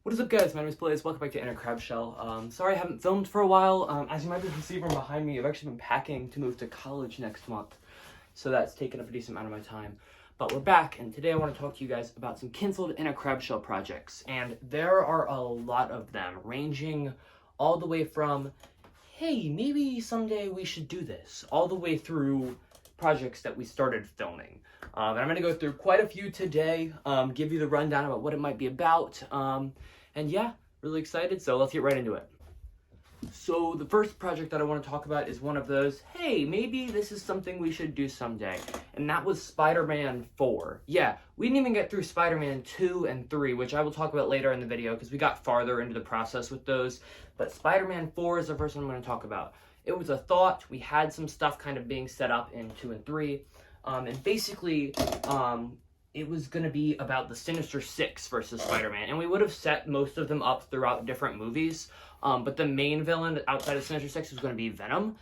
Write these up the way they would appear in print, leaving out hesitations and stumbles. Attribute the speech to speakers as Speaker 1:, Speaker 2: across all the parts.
Speaker 1: What is up, guys? My name is Blaze. Welcome back to Crabshell. Sorry I haven't filmed for a while. As you might be able to see from behind me, I've actually been packing to move to college next month, so that's taken up a decent amount of my time. But we're back, and today I want to talk to you guys about some canceled Crabshell projects, and there are a lot of them, ranging all the way from, hey, maybe someday we should do this, all the way through projects that we started filming. And I'm going to go through quite a few today, give you the rundown about what it might be about, and yeah, really excited, so let's get right into it. So the first project that I want to talk about is one of those, hey, maybe this is something we should do someday, and that was SpiderMan 4. Yeah, we didn't even get through SpiderMan 2 and 3, which I will talk about later in the video because we got farther into the process with those, but SpiderMan 4 is the first one I'm going to talk about. It was a thought, we had some stuff kind of being set up in 2 and 3, and basically, it was going to be about the Sinister Six versus Spider-Man, and we would have set most of them up throughout different movies, but the main villain outside of Sinister Six was going to be Venom,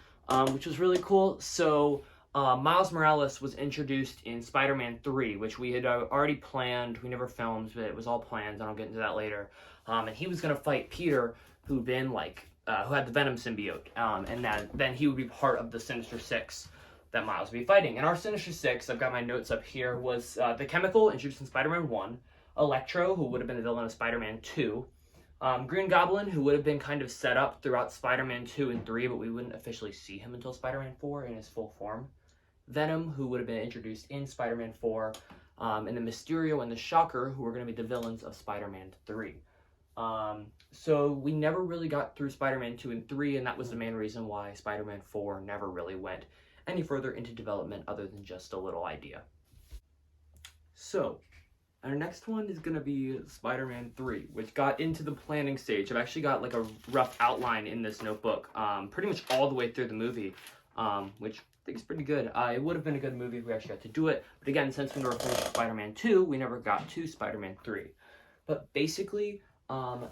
Speaker 1: which was really cool. So Miles Morales was introduced in Spider-Man 3, which we had already planned. We never filmed, but it was all planned, and I'll get into that later. And he was going to fight Peter, who had the Venom symbiote, and then he would be part of the Sinister Six that Miles would be fighting. And our Sinister Six, I've got my notes up here, was the Chemical, introduced in Spider-Man 1, Electro, who would have been the villain of Spider-Man 2, Green Goblin, who would have been kind of set up throughout Spider-Man 2 and 3, but we wouldn't officially see him until Spider-Man 4 in his full form, Venom, who would have been introduced in Spider-Man 4, and the Mysterio and the Shocker, who were going to be the villains of Spider-Man 3. So we never really got through Spider-Man 2 and 3, and that was the main reason why Spider-Man 4 never really went any further into development other than just a little idea. So, our next one is going to be Spider-Man 3, which got into the planning stage. I've actually got like a rough outline in this notebook, pretty much all the way through the movie, which I think is pretty good. It would have been a good movie if we actually got to do it, but again, since we never finished Spider-Man 2, we never got to Spider-Man 3. But basically,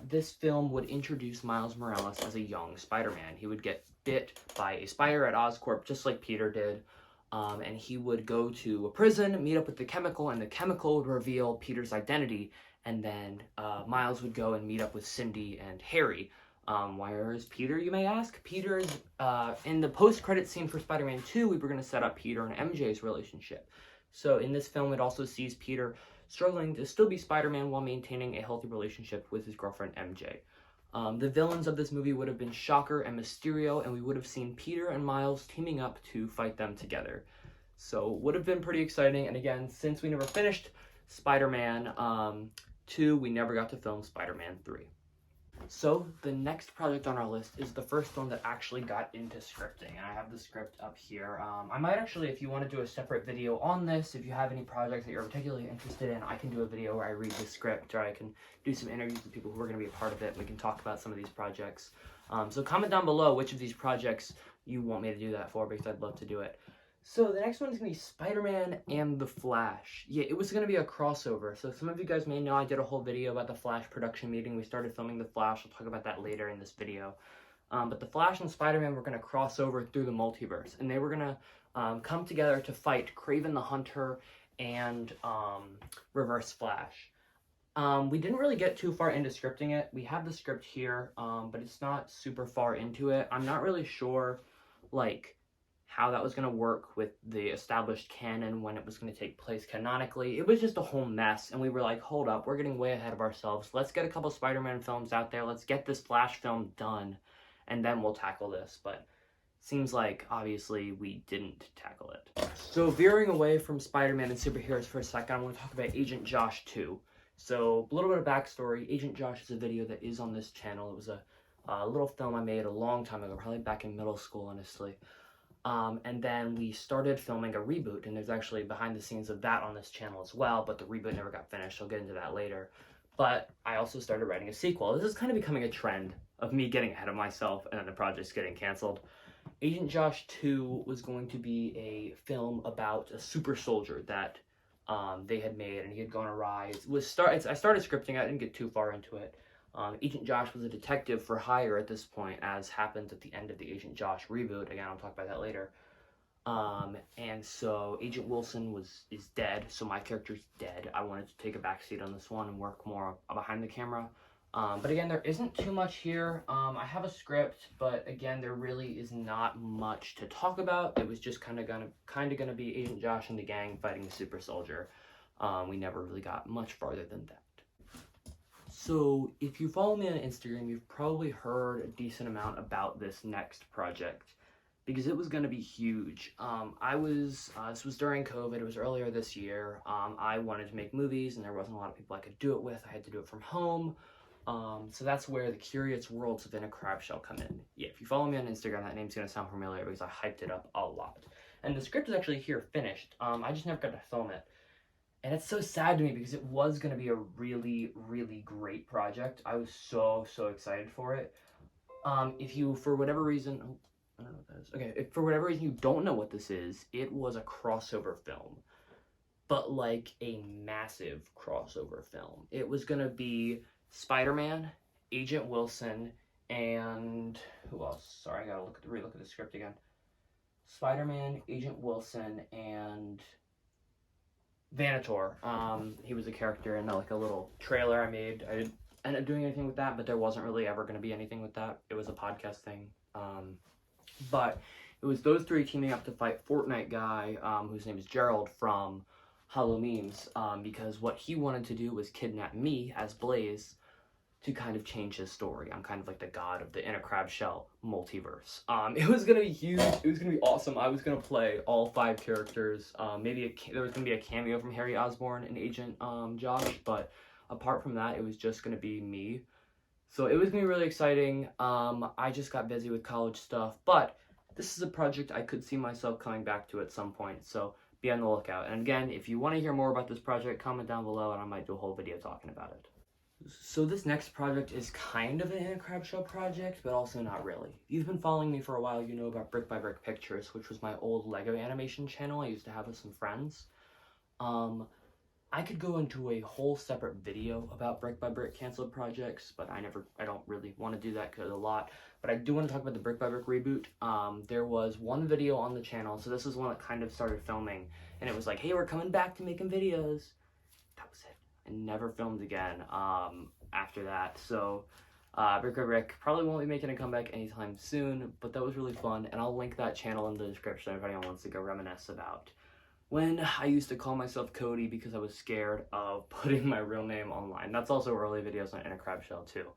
Speaker 1: this film would introduce Miles Morales as a young Spider-Man. He would get bit by a spider at Oscorp, just like Peter did, and he would go to a prison, meet up with the Chemical, and the Chemical would reveal Peter's identity, and then Miles would go and meet up with Cindy and Harry. Where is Peter, you may ask? Peter's, in the post-credit scene for Spider-Man 2, we were going to set up Peter and MJ's relationship. So in this film, it also sees Peter struggling to still be Spider-Man while maintaining a healthy relationship with his girlfriend MJ. The villains of this movie would have been Shocker and Mysterio, and we would have seen Peter and Miles teaming up to fight them together. So would have been pretty exciting, and again, since we never finished Spider-Man 2, we never got to film Spider-Man 3. So the next project on our list is the first one that actually got into scripting, and I have the script up here. I might actually, if you want to do a separate video on this, if you have any projects that you're particularly interested in, I can do a video where I read the script, or I can do some interviews with people who are going to be a part of it. We can talk about some of these projects. So comment down below which of these projects you want me to do that for, because I'd love to do it. So the next one is going to be SpiderMan and The Flash. Yeah, it was going to be a crossover. So some of you guys may know I did a whole video about the Flash production meeting. We started filming The Flash. I'll talk about that later in this video. But The Flash and Spider-Man were going to cross over through the multiverse. And they were going to come together to fight Kraven the Hunter and Reverse Flash. We didn't really get too far into scripting it. We have the script here, but it's not super far into it. I'm not really sure, how that was going to work with the established canon when it was going to take place canonically. It was just a whole mess, and we were like, hold up, we're getting way ahead of ourselves. Let's get a couple Spider-Man films out there. Let's get this Flash film done, and then we'll tackle this. But seems like, obviously, we didn't tackle it. So veering away from Spider-Man and superheroes for a second, I want to talk about Agent Josh 2. So a little bit of backstory. Agent Josh is a video that is on this channel. It was a little film I made a long time ago, probably back in middle school, honestly. And then we started filming a reboot, and there's actually behind the scenes of that on this channel as well, but the reboot never got finished. I'll get into that later. But I also started writing a sequel. This is kind of becoming a trend of me getting ahead of myself and then the project's getting canceled. Agent Josh 2 was going to be a film about a super soldier that they had made, and he had gone awry. I started scripting, I didn't get too far into it. Agent Josh was a detective for hire at this point, as happens at the end of the Agent Josh reboot. Again, I'll talk about that later. And so Agent Wilson is dead, so my character's dead. I wanted to take a backseat on this one and work more behind the camera. But again, there isn't too much here. I have a script, but again, there really is not much to talk about. It was just kind of gonna be Agent Josh and the gang fighting the super soldier. We never really got much farther than that. So if you follow me on Instagram, you've probably heard a decent amount about this next project because it was going to be huge. This was during COVID, it was earlier this year. I wanted to make movies and there wasn't a lot of people I could do it with. I had to do it from home. So that's where the Curious Worlds within a Crabshell come in. Yeah, if you follow me on Instagram, that name's going to sound familiar because I hyped it up a lot. And the script is actually here finished. I just never got to film it. And it's so sad to me because it was going to be a really, really great project. I was so excited for it. If you, for whatever reason, I don't know what that is. Okay, if for whatever reason you don't know what this is, it was a crossover film. But like a massive crossover film. It was going to be Spider-Man, Agent Wilson, and who else? Sorry, I gotta relook at the script again. Spider-Man, Agent Wilson, and Vanator. He was a character in like a little trailer I made. I didn't end up doing anything with that, but there wasn't really ever going to be anything with that. It was a podcast thing. But it was those three teaming up to fight Fortnite guy, whose name is Gerald from Hollow Memes, because what he wanted to do was kidnap me as Blaze to kind of change his story. I'm kind of like the god of the inner Crabshell multiverse. It was gonna be huge. It was gonna be awesome. I was gonna play all 5 characters. There was gonna be a cameo from Harry Osborn and Agent Josh, but apart from that, it was just gonna be me. So it was gonna be really exciting. I just got busy with college stuff, but this is a project I could see myself coming back to at some point. So be on the lookout. And again, if you want to hear more about this project, comment down below, and I might do a whole video talking about it. So this next project is kind of an Crabshell project, but also not really. If you've been following me for a while, you know about Brick by Brick Pictures, which was my old Lego animation channel I used to have with some friends. I could go into a whole separate video about Brick by Brick canceled projects, but I don't really want to do that because a lot. But I do want to talk about the Brick by Brick reboot. There was one video on the channel, so this is one that kind of started filming, and it was like, hey, we're coming back to making videos. That was it. I never filmed again after that. So Brick by Brick probably won't be making a comeback anytime soon, but that was really fun, and I'll link that channel in the description if anyone wants to go reminisce about when I used to call myself Cody because I was scared of putting my real name online. That's also early videos on Inner Crabshell too.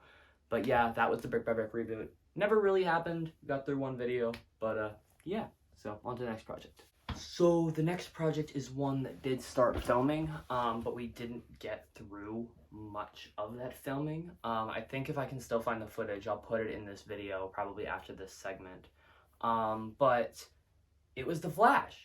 Speaker 1: But yeah, that was the Brick by Brick reboot. Never really happened. Got through one video, but yeah. So on to the next project. So the next project is one that did start filming, but we didn't get through much of that filming. I think if I can still find the footage, I'll put it in this video probably after this segment. But it was The Flash.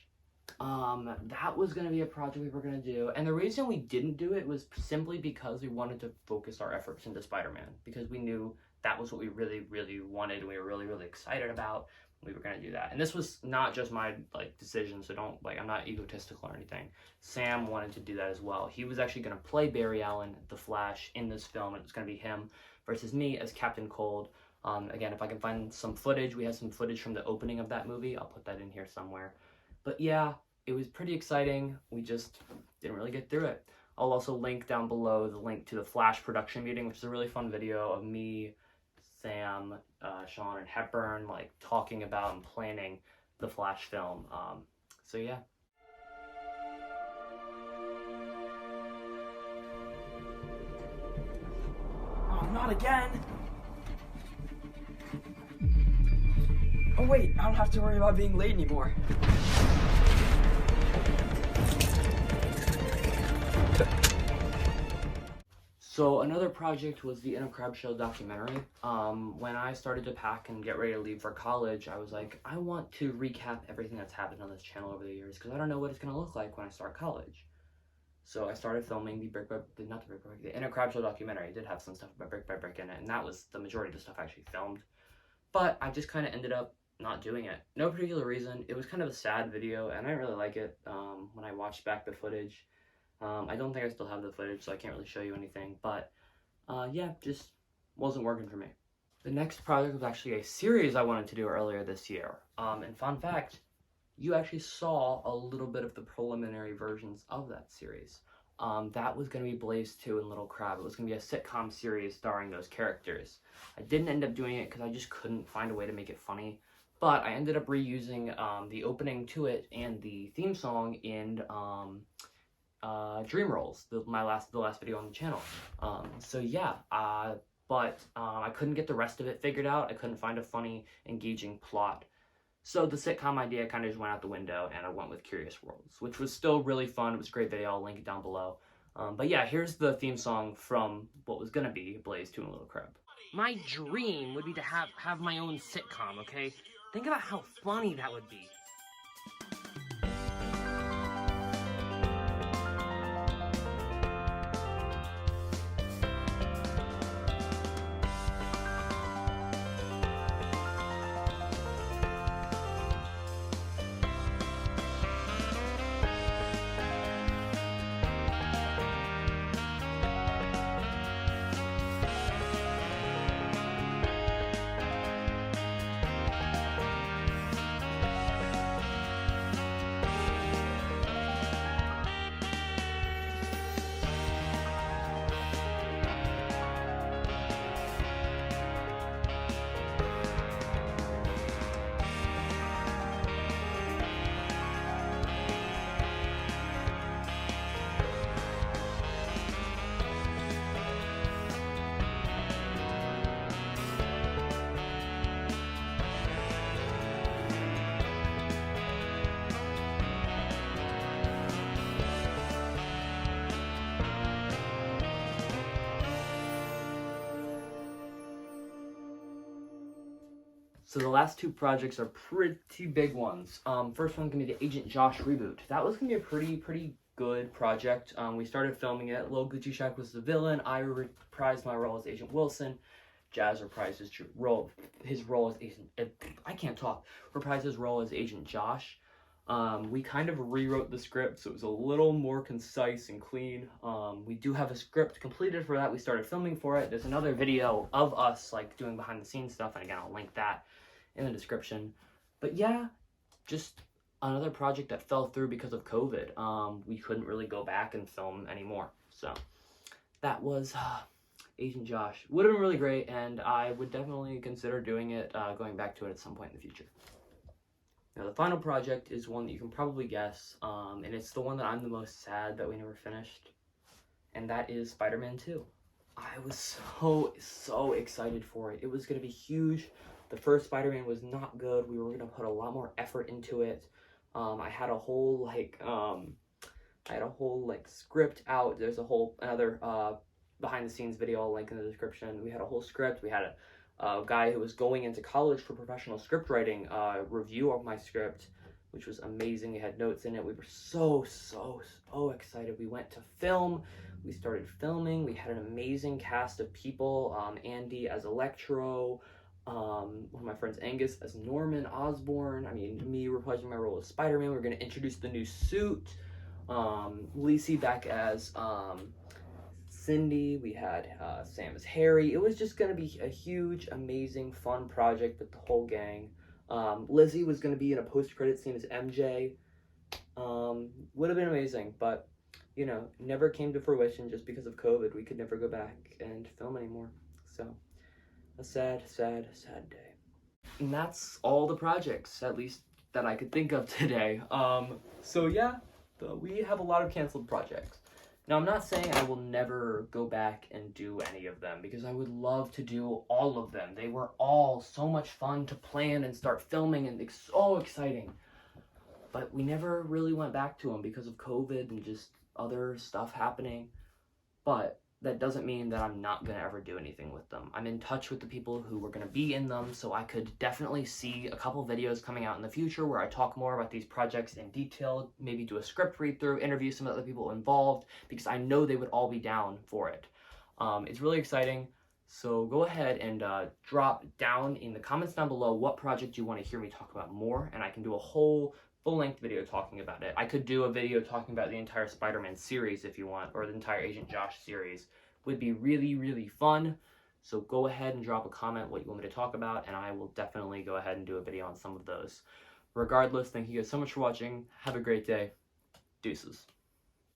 Speaker 1: That was going to be a project we were going to do, and the reason we didn't do it was simply because we wanted to focus our efforts into Spider-Man, because we knew that was what we really wanted and we were really excited about. We were going to do that, and this was not just my decision, so don't I'm not egotistical or anything. Sam wanted to do that as well. He was actually going to play Barry Allen, the Flash, in this film, and it was going to be him versus me as Captain Cold. Again, if I can find some footage, we have some footage from the opening of that movie. I'll put that in here somewhere. But yeah, it was pretty exciting. We just didn't really get through it. I'll also link down below the link to the Flash production meeting, which is a really fun video of me, Sam, Sean, and Hepburn talking about and planning the Flash film. So yeah.
Speaker 2: Oh, not again! Oh wait, I don't have to worry about being late anymore.
Speaker 1: So another project was the Inner Crabshell documentary. When I started to pack and get ready to leave for college, I was like, I want to recap everything that's happened on this channel over the years because I don't know what it's going to look like when I start college. So I started filming the Inner Crabshell documentary. It did have some stuff about Brick by Brick in it, and that was the majority of the stuff I actually filmed. But I just kind of ended up not doing it. No particular reason. It was kind of a sad video, and I didn't really like it when I watched back the footage. I don't think I still have the footage, so I can't really show you anything, but yeah, just wasn't working for me. The next project was actually a series I wanted to do earlier this year. And fun fact, you actually saw a little bit of the preliminary versions of that series. that was going to be Blaze 2 and Little Crab. It was going to be a sitcom series starring those characters. I didn't end up doing it because I just couldn't find a way to make it funny. But I ended up reusing the opening to it and the theme song in Dream Rolls, the last video on the channel. So yeah, but I couldn't get the rest of it figured out. I couldn't find a funny, engaging plot. So the sitcom idea kind of just went out the window, and I went with Curious Worlds, which was still really fun. It was a great video. I'll link it down below. But yeah, here's the theme song from what was going to be Blaze 2 and Little Crab. My dream would be to have my own sitcom, okay? Think about how funny that would be. So the last two projects are pretty big ones. First one's gonna be the Agent Josh reboot. That was gonna be a pretty good project. We started filming it. Lil Gucci Shack was the villain. I reprised my role as Agent Wilson. Jazz reprised his role as Agent. Reprised his role as Agent Josh. We kind of rewrote the script so it was a little more concise and clean. We do have a script completed for that. We started filming for it. There's another video of us like doing behind the scenes stuff, and again I'll link that in the description. But yeah, just another project that fell through because of COVID. We couldn't really go back and film anymore. So that was Agent Josh. Would have been really great, and I would definitely consider doing it, going back to it at some point in the future. Now the final project is one that you can probably guess, and it's the one that I'm the most sad that we never finished, and that is SpiderMan 2. I was so excited for it. It was going to be huge. The first Spider-Man was not good. We were going to put a lot more effort into it. I had a whole script out. There's another behind the scenes video I'll link in the description. We had a whole script. We had a guy who was going into college for professional script writing review of my script, which was amazing. It had notes in it. We were so excited. We went to film. We started filming. We had an amazing cast of people. Andy as Electro, one of my friends Angus as Norman Osborn. I mean, me reprising my role as Spider-Man. We were going to introduce the new suit. Lacey back as Cindy. We had Sam as Harry. It was just going to be a huge, amazing, fun project with the whole gang. Lizzie was going to be in a post-credit scene as MJ. Would have been amazing, but you know, never came to fruition just because of COVID. We could never go back and film anymore. So a sad day. And that's all the projects, at least that I could think of today. So yeah, we have a lot of canceled projects. Now, I'm not saying I will never go back and do any of them, because I would love to do all of them. They were all so much fun to plan and start filming, and so exciting. But we never really went back to them because of COVID and just other stuff happening. But that doesn't mean that I'm not going to ever do anything with them. I'm in touch with the people who were going to be in them, so I could definitely see a couple videos coming out in the future where I talk more about these projects in detail, maybe do a script read-through, interview some of the people involved, because I know they would all be down for it. It's really exciting, so go ahead and drop down in the comments down below what project you want to hear me talk about more, and I can do a whole full-length video talking about it. I could do a video talking about the entire Spider-Man series if you want, or the entire Agent Josh series. Would be really fun. So go ahead and drop a comment what you want me to talk about, and I will definitely go ahead and do a video on some of those. Regardless, thank you guys so much for watching. Have a great day. Deuces.